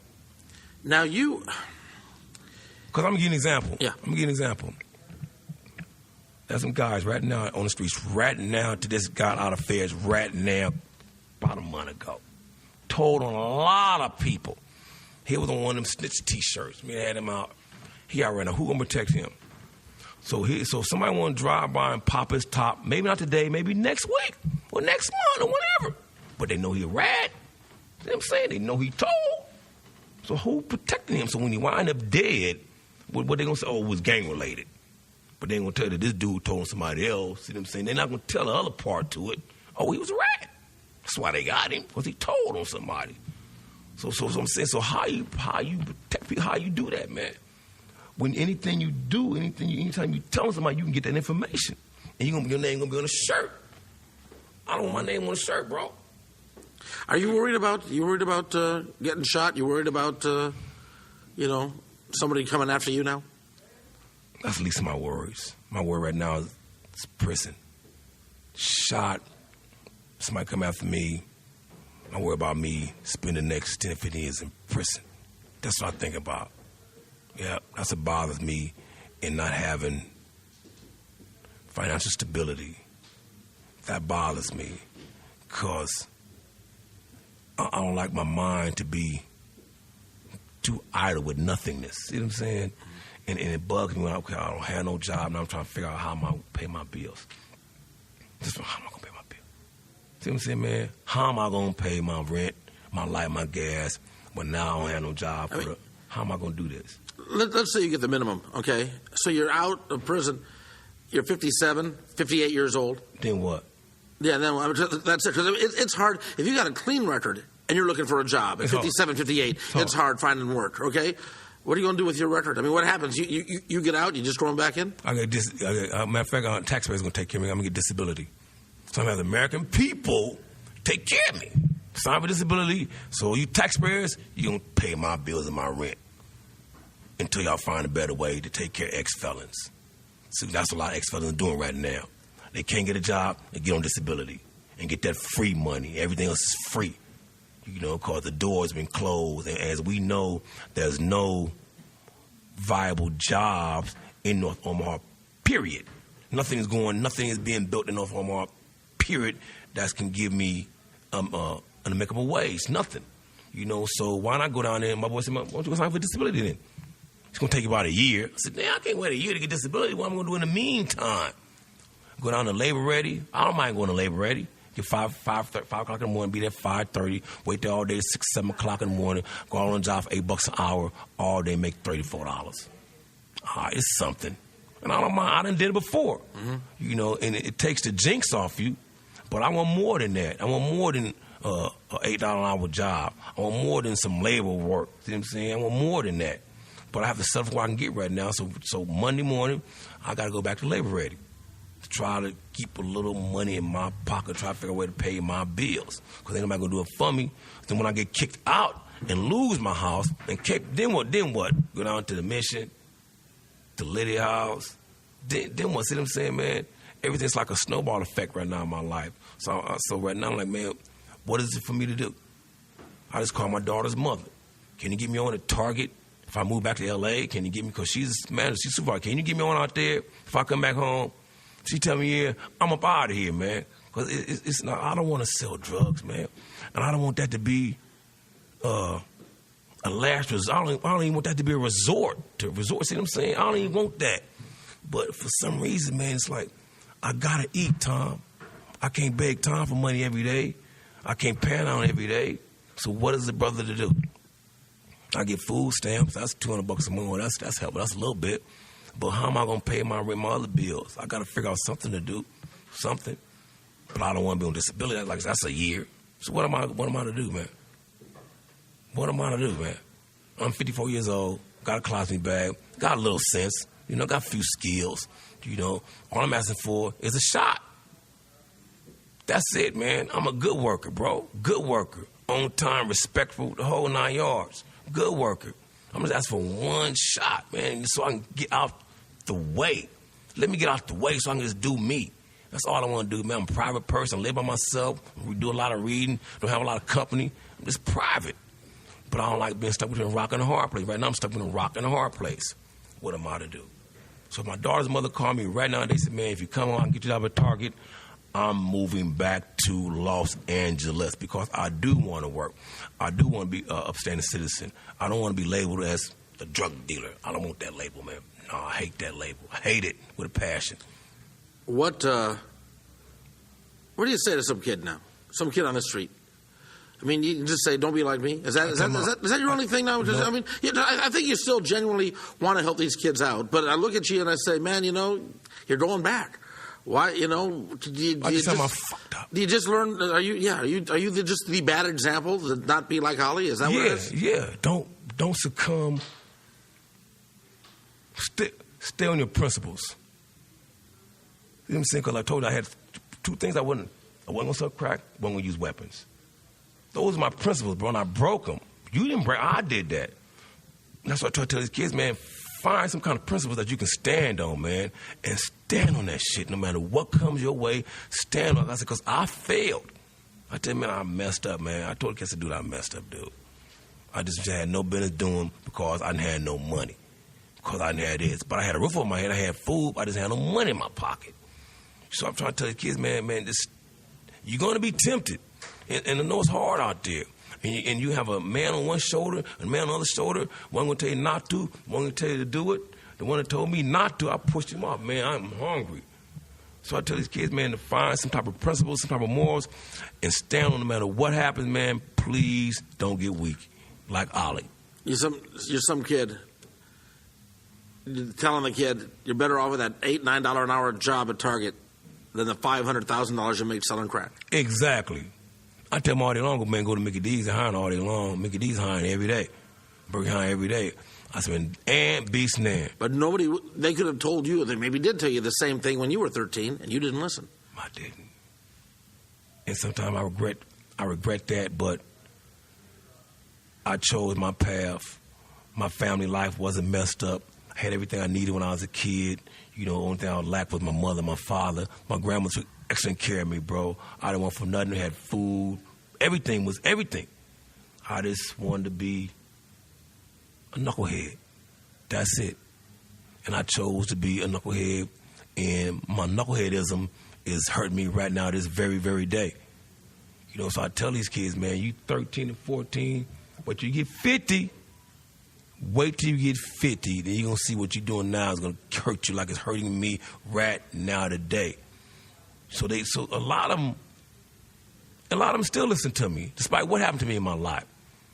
Now because I'm going to give you an example. Yeah. I'm going to give you an example. There's some guys right now on the streets, right now, to this guy out of Feds, right now, about a month ago. Told on a lot of people. He was on one of them snitch T-shirts. Me had him out. He out right now. Who going to protect him? So somebody want to drive by and pop his top, maybe not today, maybe next week or next month or whatever. But they know he a rat. You know what I'm saying? They know he told. So who protecting him? So when he wind up dead, what they going to say? Oh, it was gang-related. But they ain't going to tell you that this dude told somebody else. See what I'm saying? They're not going to tell the other part to it. Oh, he was a rat. That's why they got him, because he told on somebody. So I'm saying, so how you protect people, how you do that, man? When anything you do, anytime you tell somebody, you can get that information. And your name going to be on a shirt. I don't want my name on a shirt, bro. Are you worried about getting shot? You worried about, somebody coming after you now? That's the least of my worries. My worry right now is prison. Shot, somebody come after me. I worry about me spending the next 10 or 15 years in prison. That's what I think about. Yeah, that's what bothers me in not having financial stability. That bothers me because I don't like my mind to be too idle with nothingness. See what I'm saying? And it bugs me when I don't have no job, and I'm trying to figure out how I'm going to pay my bills. How am I going to pay my bills? See what I'm saying, man? How am I going to pay my rent, my light, my gas, when now I don't have no job? How am I going to do this? Let's say you get the minimum, okay? So you're out of prison. You're 57, 58 years old. Then what? Yeah, then that's it. Because it's hard. If you got a clean record and you're looking for a job at 57, 58, it's hard finding work, okay? What are you going to do with your record? I mean, what happens? You get out, you just throw them back in? Matter of fact, taxpayers going to take care of me. I'm going to get disability. So I'm going to have the American people take care of me. Sign for disability. So you taxpayers, you're going to pay my bills and my rent until y'all find a better way to take care of ex-felons. See, that's what a lot of ex-felons are doing right now. They can't get a job, they get on disability and get that free money. Everything else is free. Because the door has been closed. And as we know, there's no viable jobs in North Omaha, period. Nothing is being built in North Omaha, period, that can give me an amicable wage. Nothing. You know, so why not go down there? And my boy said, why don't you go sign for disability then? It's going to take you about a year. I said, I can't wait a year to get disability. What am I going to do in the meantime? Go down to Labor Ready. I don't mind going to Labor Ready. Get 5 o'clock in the morning, be there 5:30, wait there all day, 6, 7 o'clock in the morning, go on the job for $8 an hour, all day, make $34. All right, it's something. And I don't mind. I done did it before. You know, and it takes the jinx off you, but I want more than that. I want more than an $8 an hour job. I want more than some labor work. See what I'm saying? I want more than that. But I have to settle for what I can get right now. So Monday morning, I got to go back to Labor Ready to try to keep a little money in my pocket, try to figure out a way to pay my bills. Because ain't nobody going to do it for me. Then when I get kicked out and lose my house, then what? Go down to the Mission, to Lydia House. Then what? See what I'm saying, man? Everything's like a snowball effect right now in my life. So right now, I'm like, man, what is it for me to do? I just call my daughter's mother. Can you get me on at Target if I move back to L.A.? Can you get me, because she's a manager, she's supervisor. Can you get me on out there if I come back home? She tell me, yeah, I'm up out of here, man. Because it's not, I don't want to sell drugs, man. And I don't want that to be a last resort. I don't even want that to be a resort. See what I'm saying? I don't even want that. But for some reason, man, it's like, I got to eat, Tom. I can't beg Tom for money every day. I can't pan on every day. So what is the brother to do? I get food stamps. That's $200 a month. That's helpful. That's a little bit. But how am I going to pay my rent, my other bills? I got to figure out something to do, something. But I don't want to be on disability. Like, that's a year. So what am I to do, man? What am I to do, man? I'm 54 years old, got a closet bag, got a little sense, you know, got a few skills. You know, all I'm asking for is a shot. That's it, man. I'm a good worker, bro. Good worker. On time, respectful, the whole 9 yards. Good worker. I'm just asking for one shot, man, so I can get out the way. Let me get out the way so I can just do me. That's all I want to do, man. I'm a private person. I live by myself. We do a lot of reading. Don't have a lot of company. I'm just private. But I don't like being stuck between a rock and a hard place. Right now I'm stuck between a rock and a hard place. What am I to do? So my daughter's mother called me right now and they said, man, if you come on, I can get you out of Target. I'm moving back to Los Angeles because I do want to work. I do want to be an upstanding citizen. I don't want to be labeled as a drug dealer. I don't want that label, man. No, I hate that label. I hate it with a passion. What do you say to some kid now? Some kid on the street? I mean, you can just say, don't be like me? Is that your only thing now? No. I mean, I think you still genuinely want to help these kids out. But I look at you and I say, man, you know, you're going back. Why, you know, do you fucked up. Do you just learn, are you just the bad example to not be like Ollie? Is that what it is? Yeah. Don't succumb. Stay on your principles. You know what I'm saying? Because I told you I had two things I wasn't going to sell crack, wasn't going to use weapons. Those are my principles, bro, and I broke them. You didn't break, I did that. And that's what I try to tell these kids, man, find some kind of principles that you can stand on, man, and stand on that shit no matter what comes your way. Stand on it. I said, because I failed. I tell you, man, I messed up, man. I told the kids to do that. I messed up, dude. I just had no business doing because I didn't have no money, because I didn't have this. But I had a roof over my head. I had food. But I just had no money in my pocket. So I'm trying to tell the kids, man, you're going to be tempted. And I know it's hard out there. And you have a man on one shoulder and a man on the other shoulder. One going to tell you not to, one going to tell you to do it. The one that told me not to, I pushed him off. Man, I'm hungry. So I tell these kids, man, to find some type of principles, some type of morals, and stand on no matter what happens, man. Please don't get weak, like Ollie. You're some kid telling the kid you're better off with that $8, $9 an hour job at Target than the $500,000 you make selling crack. Exactly. I tell them all day long, man, go to Mickey D's and hiring all day long. Mickey D's hiring every day. Burger hiring every day. I said, and be snared. But they could have told you, they maybe did tell you the same thing when you were 13, and you didn't listen. I didn't. And sometimes I regret that, but I chose my path. My family life wasn't messed up. I had everything I needed when I was a kid. You know, the only thing I lacked was my mother, my father. My grandma took excellent care of me, bro. I didn't want for nothing. I had food. Everything was everything. I just wanted to be a knucklehead. That's it. And I chose to be a knucklehead, and my knuckleheadism is hurting me right now this very, very day. You know, so I tell these kids, man, you 13 and 14, Wait till you get 50. Wait till you get 50. Then you're going to see what you're doing now is going to hurt you like it's hurting me right now today. So a lot of them still listen to me, despite what happened to me in my life.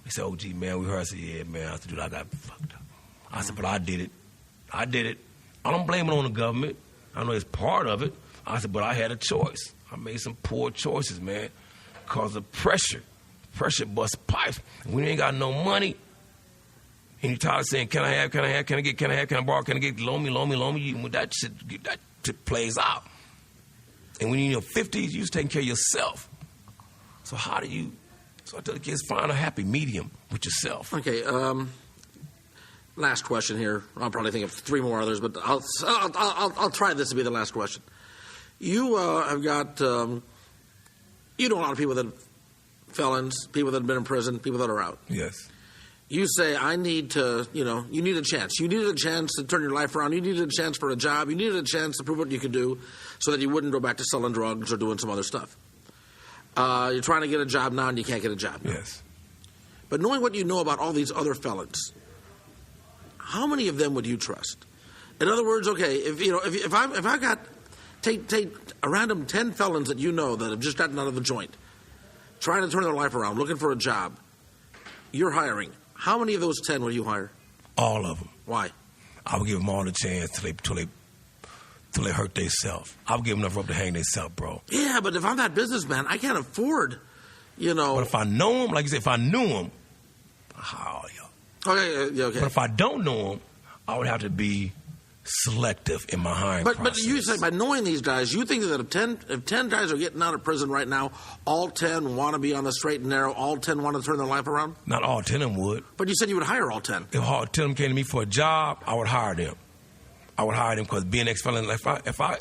They say, "Oh, gee, man, we heard." I said, "Yeah, man." I said, "Dude, I got fucked up." I said, "But I did it. I did it. I don't blame it on the government. I know it's part of it." I said, "But I had a choice. I made some poor choices, man, because of pressure. Pressure busts pipes. And when you ain't got no money, and you're tired of saying, can I have, can I have, can I get, can I have, can I borrow, can I get, loan me, when that shit plays out. And when you're in your 50s, you're just taking care of yourself. So how do you... So I tell the kids, find a happy medium with yourself. Okay, last question here. I'll probably think of 3 more others, but I'll try this to be the last question. You have got, you know a lot of people that felons, people that have been in prison, people that are out. Yes. You say, I need to, you need a chance. You needed a chance to turn your life around. You needed a chance for a job. You needed a chance to prove what you could do so that you wouldn't go back to selling drugs or doing some other stuff. You're trying to get a job now and you can't get a job now. Yes. But knowing what you know about all these other felons, how many of them would you trust? In other words, okay, if I got take a random 10 felons that you know that have just gotten out of the joint, trying to turn their life around, looking for a job, you're hiring. How many of those 10 will you hire? All of them. Why? I would give them all the chance till they hurt themselves. I would give them enough rope to hang themselves, bro. Yeah, but if I'm that businessman, I can't afford, But if I know them, like you said, if I knew them, Okay. But if I don't know them, I would have to be selective in my hiring process. But you say by knowing these guys, you think that if 10 guys are getting out of prison right now, all 10 want to be on the straight and narrow, all 10 want to turn their life around? Not all 10 of them would. But you said you would hire all 10. If all 10 of them came to me for a job, I would hire them. I would hire them because being ex-felon, if I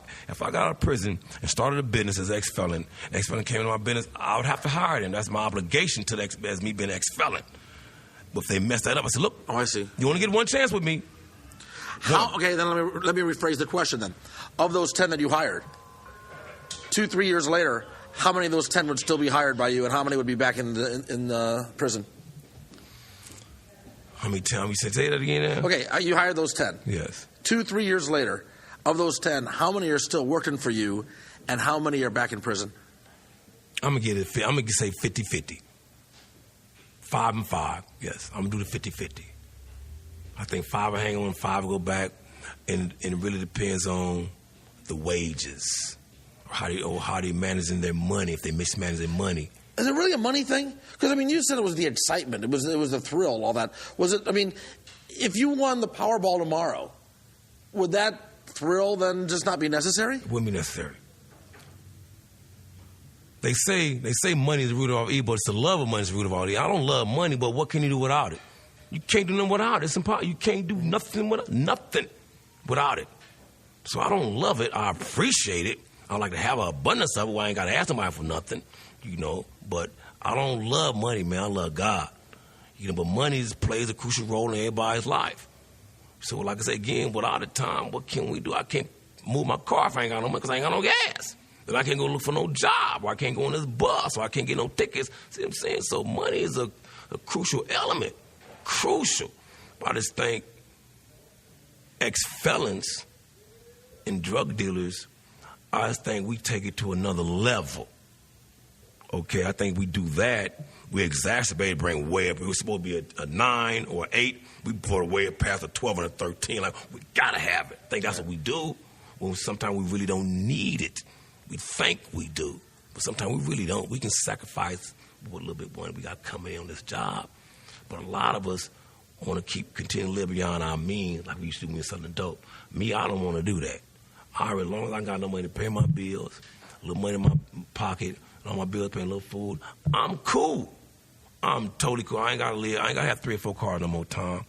got out of prison and started a business as ex-felon came into my business, I would have to hire them. That's my obligation to as me being ex-felon. But if they mess that up, I said, look, oh, I see. You want to get one chance with me? Okay, then let me rephrase the question then. Of those 10 that you hired, 2-3 years later, how many of those 10 would still be hired by you, and how many would be back in prison? How many times? You say that again now? Okay, you hired those 10. Yes. 2-3 years later, of those 10, how many are still working for you, and how many are back in prison? I'm gonna say 50-50. 5 and 5. Yes, I'm gonna do the 50-50. I think 5 will hang on, 5 will go back, and it really depends on the wages or how they managing their money. If they mismanage their money, is it really a money thing? Because you said it was the excitement, it was the thrill, all that. Was it? If you won the Powerball tomorrow, would that thrill then just not be necessary? It wouldn't be necessary. They say money is the root of all evil, but it's the love of money is the root of all evil. I don't love money, but what can you do without it? You can't do nothing without it. It's impossible. You can't do nothing without it. So I don't love it. I appreciate it. I like to have an abundance of it where I ain't got to ask somebody for nothing, But I don't love money, man. I love God. But money plays a crucial role in everybody's life. So like I say again, without it time, what can we do? I can't move my car if I ain't got no money because I ain't got no gas. And I can't go look for no job, or I can't go on this bus, or I can't get no tickets. See what I'm saying? So money is a crucial element. Crucial. I just think ex-felons and drug dealers, I just think we take it to another level. Okay, I think we do that. We exacerbate, bring way up. We're supposed to be a 9 or 8. We put it way up past a 12 and a 13. Like, we got to have it. I think that's what we do. When sometimes we really don't need it. We think we do, but sometimes we really don't. We can sacrifice what little bit money we got coming in on this job. But a lot of us want to continue to live beyond our means like we used to when we were selling dope. Me, I don't want to do that. As long as I got no money to pay my bills, a little money in my pocket, and all my bills paying a little food, I'm cool. I'm totally cool. I ain't got to live. I ain't got to have 3 or 4 cars no more time.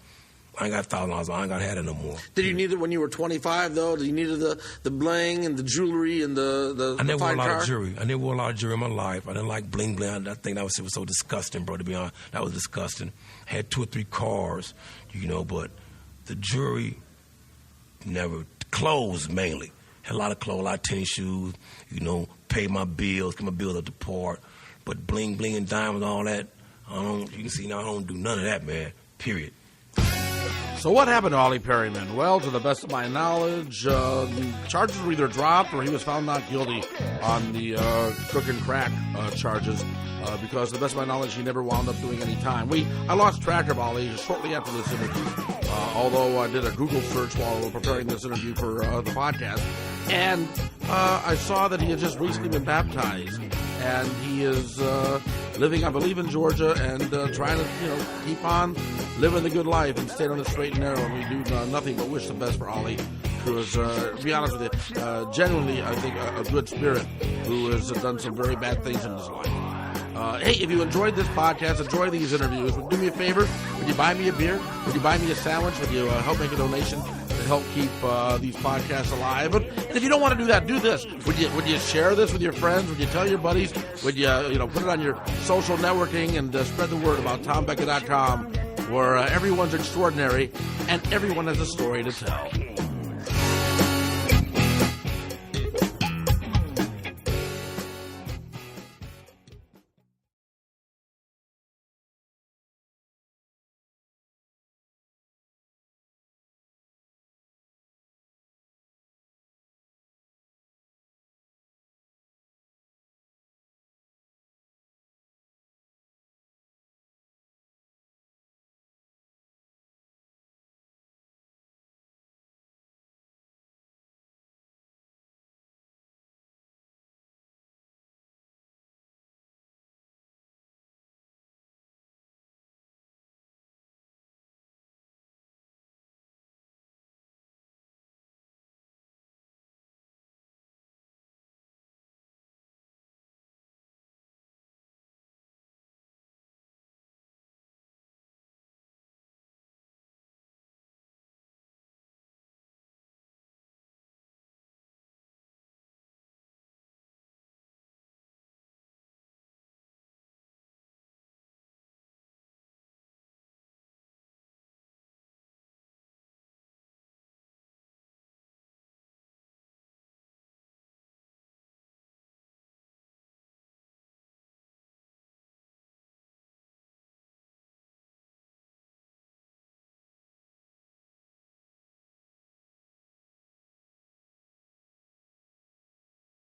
I ain't got $1,000. I ain't got to have it no more. Did you need it when you were 25, though? Did you need the bling and the jewelry and the I never wore a lot car? of jewelry. I never wore a lot of jewelry in my life. I didn't like bling bling. I think that was so disgusting, bro, to be honest. That was disgusting. I had 2 or 3 cars, but the jewelry never. Clothes mainly. Had a lot of clothes, a lot of tennis shoes, pay my bills, get my bills up to par. But bling bling and diamonds, all that, You can see now I don't do none of that, man. Period. So what happened to Ollie Perryman? Well, to the best of my knowledge, the charges were either dropped or he was found not guilty on the cook and crack charges because, to the best of my knowledge, he never wound up doing any time. I lost track of Ollie shortly after this interview, although I did a Google search while preparing this interview for the podcast, and I saw that he had just recently been baptized, and he is living, I believe, in Georgia, and trying to, keep on living the good life and staying on the straight and narrow. And we do nothing but wish the best for Ollie, who is, to be honest with you, genuinely, I think, a good spirit who has done some very bad things in his life. Hey, if you enjoyed this podcast, enjoy these interviews, would you do me a favor? Would you buy me a beer? Would you buy me a sandwich? Would you help make a donation to help keep these podcasts alive? And if you don't want to do that, do this. Would you share this with your friends? Would you tell your buddies? Would you put it on your social networking and spread the word about TomBecka.com, where everyone's extraordinary and everyone has a story to tell.